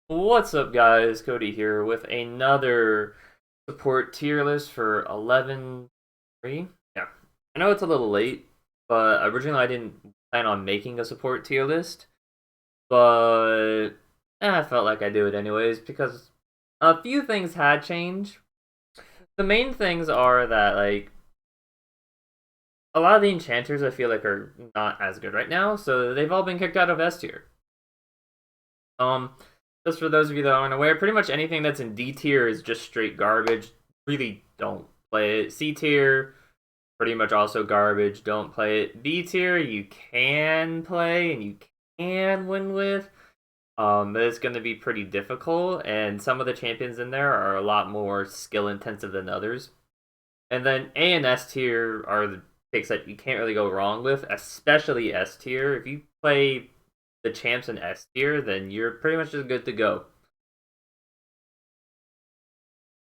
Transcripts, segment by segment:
What's up, guys? Cody here with another support tier list for 11.3. Yeah, I know it's a little late, but originally I didn't plan on making a support tier list, but I felt like I'd do it anyways because a few things had changed. The main things are that, like, a lot of the enchanters I feel like are not as good right now, so they've all been kicked out of S tier. Um, just for those of you that aren't aware, pretty much anything that's in D tier is just straight garbage. Really don't play it. C tier, pretty much also garbage. Don't play it. B tier, you can play and you can win with. But it's going to be pretty difficult, and some of the champions in there are a lot more skill intensive than others. And then A and S tier are the picks that you can't really go wrong with, especially S tier. If you play the champs in S tier, then you're pretty much just good to go.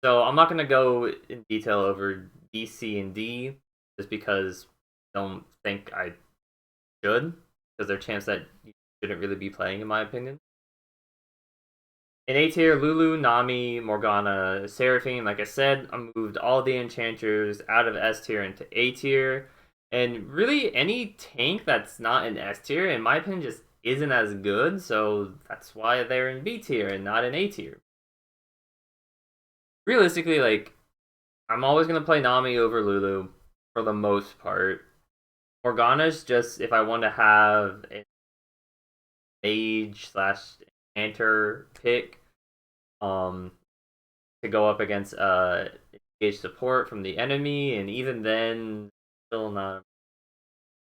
So I'm not going to go in detail over D, C, and D, just because I don't think I should, because they're champs that you shouldn't really be playing, in my opinion. In A tier, Lulu, Nami, Morgana, Seraphine, like I said, I moved all the enchanters out of S tier into A tier. And really, any tank that's not in S tier, in my opinion, just isn't as good, so that's why they're in B tier and not in A tier. Realistically, like, I'm always gonna play Nami over Lulu for the most part. Morgana's just if I want to have a mage slash enchanter pick, um, to go up against engaged support from the enemy, and even then, still not.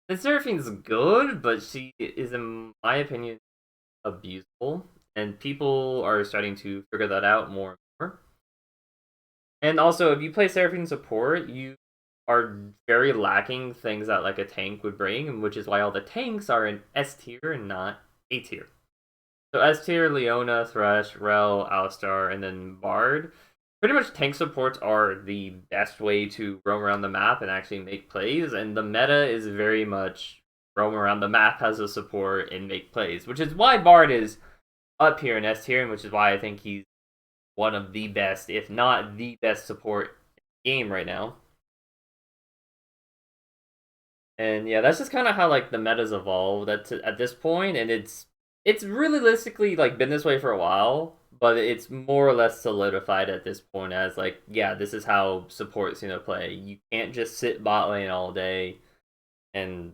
And Seraphine's good, but she is, in my opinion, abusable, and people are starting to figure that out more and more. And also, if you play Seraphine support, you are very lacking things that like a tank would bring, which is why all the tanks are in S tier and not A tier. So S tier, Leona, Thresh, Rel, Alistar, and then Bard. Pretty much tank supports are the best way to roam around the map and actually make plays, and the meta is very much roam around the map as a support and make plays, which is why Bard is up here in S tier, and which is why I think he's one of the best, if not the best support in the game right now. And yeah, that's just kind of how like the meta's evolved at this point, and it's realistically like been this way for a while, but it's more or less solidified at this point as like, yeah, this is how support's gonna play. You can't just sit bot lane all day and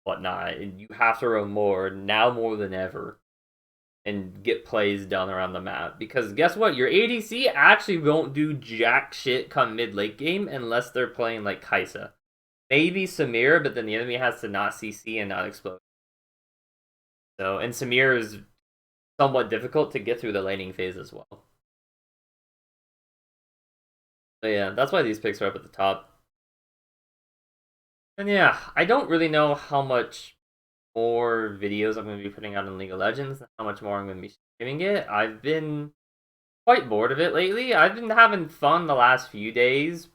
whatnot. And you have to roam more now more than ever and get plays done around the map. Because guess what? Your ADC actually won't do jack shit come mid late game unless they're playing like Kaisa. Maybe Samir, but then the enemy has to not CC and not explode. So, and Samir is somewhat difficult to get through the laning phase as well. So yeah, that's why these picks are up at the top. And yeah, I don't really know how much more videos I'm going to be putting out in League of Legends, how much more I'm going to be streaming it. I've been quite bored of it lately. I've been having fun the last few days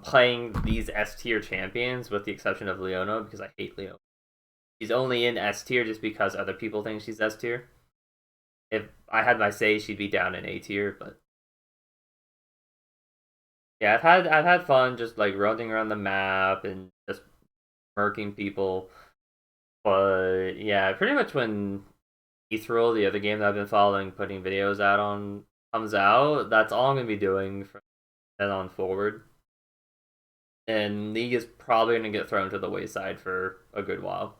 playing these S tier champions, with the exception of Leona, because I hate Leona. She's only in S tier just because other people think she's S tier. If I had my say, she'd be down in A tier, but yeah, I've had fun just like running around the map and just murking people. But yeah, pretty much when Ethereal, the other game that I've been following, putting videos out on, comes out, that's all I'm gonna be doing from then on forward. And League is probably gonna get thrown to the wayside for a good while.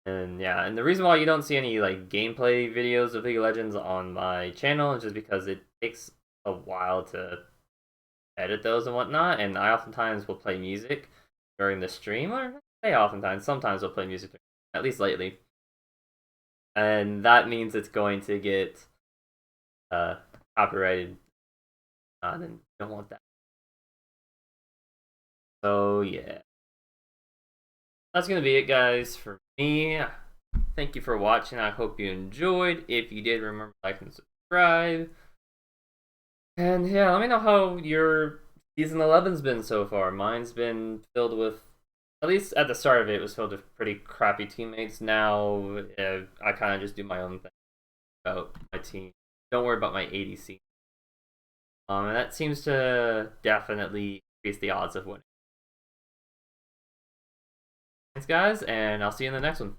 And yeah, and the reason why you don't see any like gameplay videos of League of Legends on my channel is just because it takes a while to edit those and whatnot, and I oftentimes will play music during the stream, or I oftentimes, sometimes I'll play music, at least lately. And that means it's going to get uh copyrighted, and you don't want that. So yeah, that's gonna be it, guys, for me. Thank you for watching. I hope you enjoyed. If you did, remember to like and subscribe. And yeah, let me know how your season 11's been so far. Mine's been filled with, at least at the start of it, was filled with pretty crappy teammates. Now I kind of just do my own thing about my team. don't worry about my ADC. And that seems to definitely increase the odds of winning. Thanks, guys, and I'll see you in the next one.